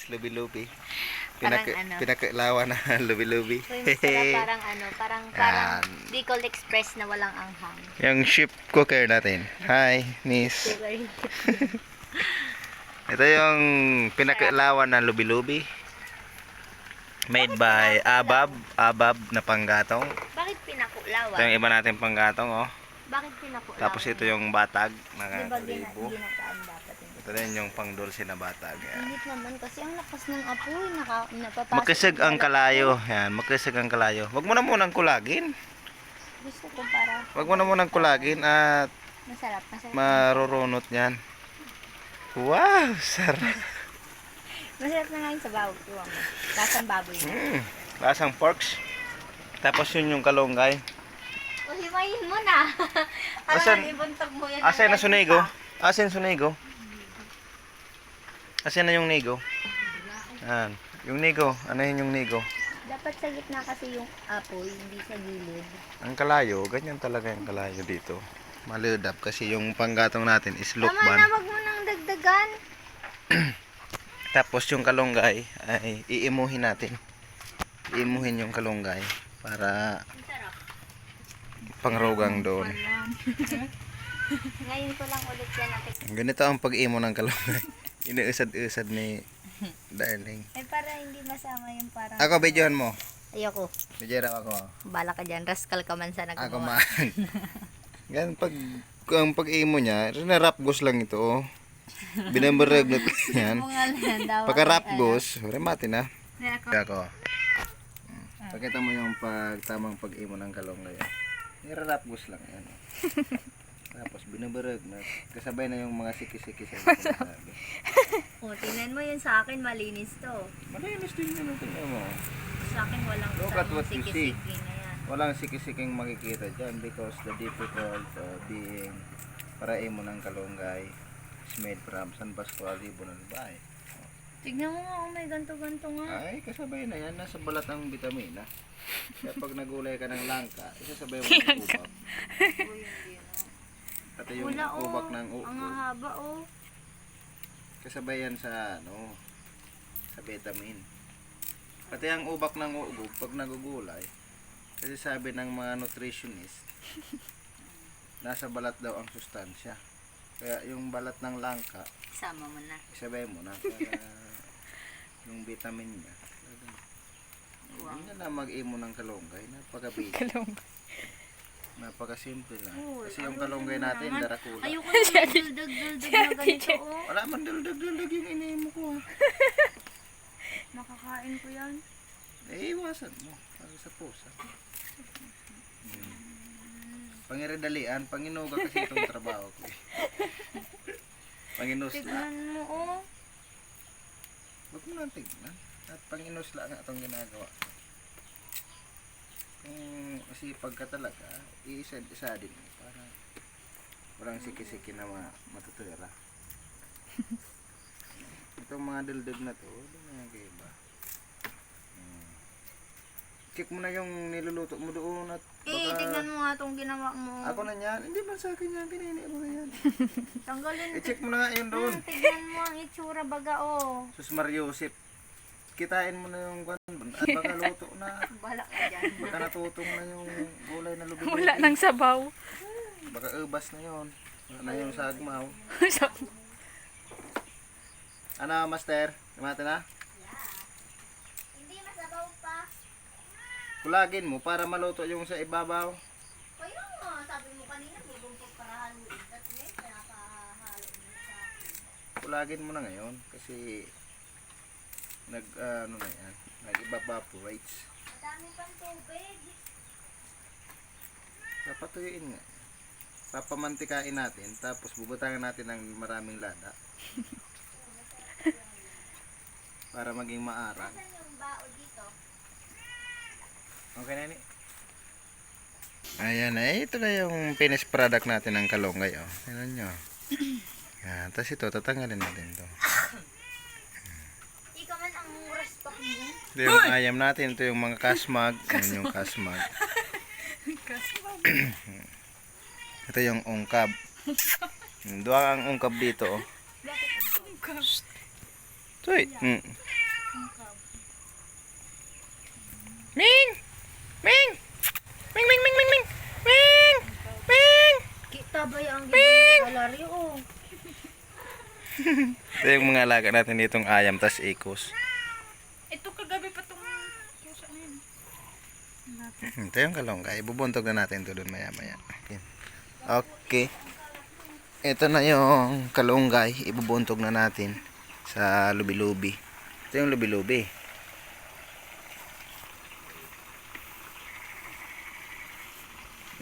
Lubi-lubi. Parang ano. Pinakailawan na lubi-lubi. Uy, masarap, parang ano, parang Bicol Express na walang anghang. Yung ship cooker natin. Hi, miss. Ito yung pinakailawan na lubi-lubi. Made by Abab na panggatong. Bakit pinakulawan? Ito yung iba natin panggatong, oh. Bakit pinakulawan? Tapos ito yung batag na Diba kalibo. ginataan dapat yun? Ito rin yung pangdulce na batag. Yan. Init naman kasi ang lakas ng apoy. Napapasok. Makisig ang kalayo. Yan, makisig ang kalayo. Wag mo na munang kulagin. Gusto ko para Wag mo na munang kulagin at masarap. marurunot yan. Wow, sarap. Masarap na nga yun sa baboy. Lasang baboy na. Lasang porks. Tapos yun yung kalunggay. O, himayin mo na. Asan? Parang ibuntog mo yan. Asin na sunigo. Asin sunigo. Asin na yung nigo. Yan. Yung nigo. Ano yun yung nigo? Dapat sa gitna kasi yung apoy, hindi sa gilid. Ang kalayo, ganyan talaga yung kalayo dito. Maludap kasi yung panggatong natin is Tama lukban. na, wag mo nang dagdagan. Tapos yung kalunggay ay iimuhin natin. Iimuhin yung kalunggay para Masarap. pangrugang doon. Ngayon ko lang ulit yan natin. Ganito ang pag-imo ng kalunggay. Iniusad-usad ni Darling. Eh, para hindi masama yung parang... Ako, videohan mo. Ayoko. Video ako. Bala ka dyan. Rascal ka man sa Ako nagawa. man. Gan ang pag-imo niya, na-rap goes lang ito. Oh. Binambarag na yan. Pagka-rap goes, remate na. Ako. Pakita mo yung tamang pag-imo ng kalunggay. Nira-rap goes lang yan. Tapos binabarag na. Kasabay na yung mga siki-siki sa sinasabi. O, tingnan mo yun sa akin. Malinis to. Malinis din yun. Tingnan mo. Sa akin walang Look at what you see. siki-siki na yan. Walang siki-siking makikita dyan because the difficult being paraimo ng kalunggay is made from San Pascual, Ibon Albay. Tignan mo nga kung may ganto-ganto nga. Ay, kasabay na yan. Nasa balat ng vitamina. Kaya pag nagulay ka ng langka, isasabay mo ng ubak. Uy, hindi na. Pati yung Wala, oh. ubak ng Ang haba, oh. kasabay yan sa sa vitamin. Pati ang ubak ng uog pag nagugulay, kasi sabi ng mga nutritionist, nasa balat daw ang sustansya. Kaya yung balat ng langka, Sama mo na. isabay mo na para yung vitamin niya. Wow. Hindi na mag-imo ng kalunggay, napaka-basic. Napaka-simple lang. Kasi yung kalunggay natin, darakula. Ayoko na duldag-duldag na ganito, oh. Wala man duldag-duldag yung iniimo ko. Makakain ko yan. Eh, iwasan mo. Para sa pusa. Pangiradalian, panginuga kasi itong trabaho ko. Panginusla. Tignan mo, oh. Huwag mo lang tignan. At panginusla nga itong ginagawa ko. Kung masipag ka talaga, iisa-isa din para walang siki-siki na matutira. Itong mga dildog na to, hindi na yung kaiba. Check mo na yung niluluto mo doon at baka... tignan mo nga itong ginawa mo. Ako na yan, hindi ba sa akin yan, kinini mo na yan. Tanggalin. I-check mo na nga yun doon. Tignan mo ang itsura baga, oh. Sus Mariosip, kitain mo na yung gwan at baka luto na. Bala ka dyan. Baka natutong na yung gulay na lubi-lubi. Wala nang sabaw. Baka ubas na yun. Wala na yung sagmaw. Ano, master? Kamate na? Hindi masabaw pa. Kulagin mo para maluto yung sa ibabaw. Kaya nga, sabi mo kanina, bubungkot para haluin. Tapos ngayon, pinapahalo mo sa akin. Kulagin mo na ngayon kasi ano na yan, nag-evaporates. Madami pang tubig. Papatuyuin nga. Papamantikain natin tapos bubutangan natin ng maraming lada. Para maging maarang. Saan yung bao dito? Okay na ni. Ayan na, ito na yung finished product natin ng kalunggay. Oh. Tingnan nyo. Yan, tapos ito, tatanggalin natin ito. Ikaw man ang raspak mo. Ito yung ayam natin, ito yung mga kasmag. Yan yung kasmag. Ito yung ungkab. Dua ang ungkab dito. Oh. Bakit ang Ito Ming! Ming! Ming, Ming, Ming, Ming, Ming! Ming! Ming! Kita ba yung galaryo oh. Ito yung mga alaga natin ditong ayam, tas ikos. Ito kagabi pa itong pusa na yun. Ito yung kalunggay. Ibubuntog na natin ito doon maya maya. Okay. Ito na yung kalunggay. Ibubuntog na natin sa lubi-lubi. Ito yung lubi-lubi.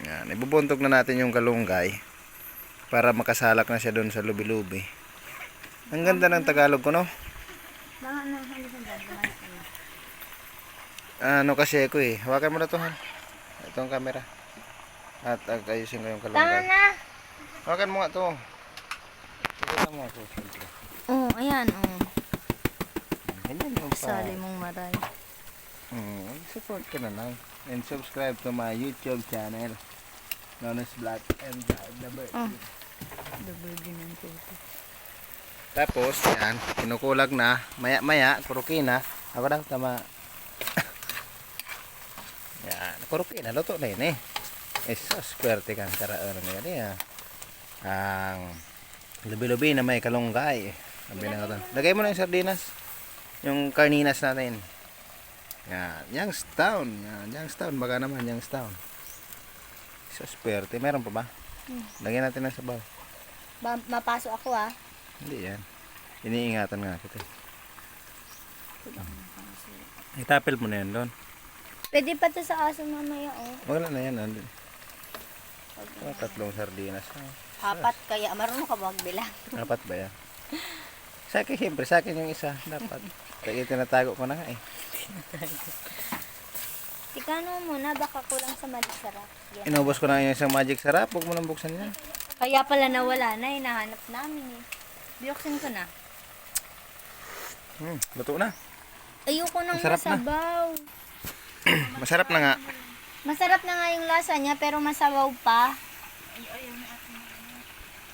Yan. Ibubuntog na natin yung kalunggay para makasalak na siya doon sa lubi-lubi. Ang ganda ng Tagalog ko, no? Ano kasi ako eh. Hawakan mo na to, Han. Ito ang camera. At ayusin ko yung Tama kalunggay. na. Hawakan mo nga to. Ito mo ako. Siyempre. Oh, ayan oh. Ganyan yung pa. Sali mong maray. Support ka na lang. And subscribe to my YouTube channel. Known as Black and the Bird. Oh. The burden ng puto. Tapos, yan. Kinukulag na. Maya-maya, kurukin na. Ako daw, tama. Yan. Kurukin na. Luto na yun eh. So, swerte kang karaan na yan eh. Ang lubi-lubi na may kalunggay. Sabi na natin. Lagay mo na yung sardinas. Yung carninas natin. Yan. Youngstown. Yan. Youngstown. Baka naman Youngstown. So, swerte. Meron pa ba? Lagyan natin ng sabaw. Mapasok ako ah. Hindi yan. Iniingatan nga kita. Itapel mo na yan doon. Pwede pa to sa aso mamaya oh. Wala na yan. Andun. Tatlong sardinas. Apat kaya. Marunong ka ba magbilang? Apat ba yan? Sa akin, siyempre. Sa akin yung isa. Dapat. Kaya tinatago ko na nga eh. Tikano muna. Baka kulang sa magic sarap. Yan. Inubos ko na yung isang magic sarap. Huwag mo nang buksan yan. Kaya pala nawala na. Hinahanap namin eh. Biyoksin ko na. Luto na. Ayoko nang Masarap na. masabaw. Masarap na nga. Masarap na nga yung lasa niya pero masabaw pa. Ayaw na ating